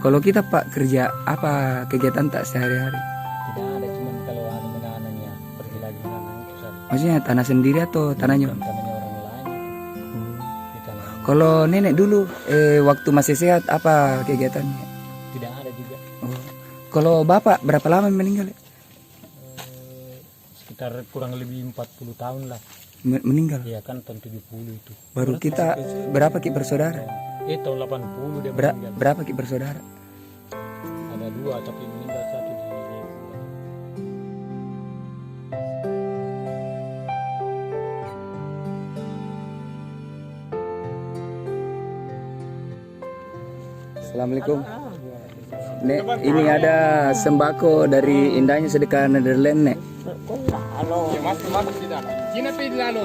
Kalau kita Pak kerja apa kegiatan tak sehari-hari? Tidak ada, cuma kalau menanamnya pergi lagi menanam itu saja. Maksudnya tanah sendiri atau tanahnya? Bukan tanahnya orang lain. Di tanah Kalau nenek dulu waktu masih sehat apa kegiatannya? tidak ada juga. Oh. Kalau bapak berapa lama meninggal? Sekitar kurang lebih 40 tahun lah. Meninggal. Iya kan tahun 70 itu. Baru kita berapa ki bersaudara? Tahun 80 dia meninggal. Berapa ki bersaudara? Ada 2 tapi meninggal 1 di Jayapura. Assalamualaikum. Nek, ini ada sembako dari indahnya sedekah Netherlands, Nek. Halo. Masuk di dalam. Sini pergi lalu.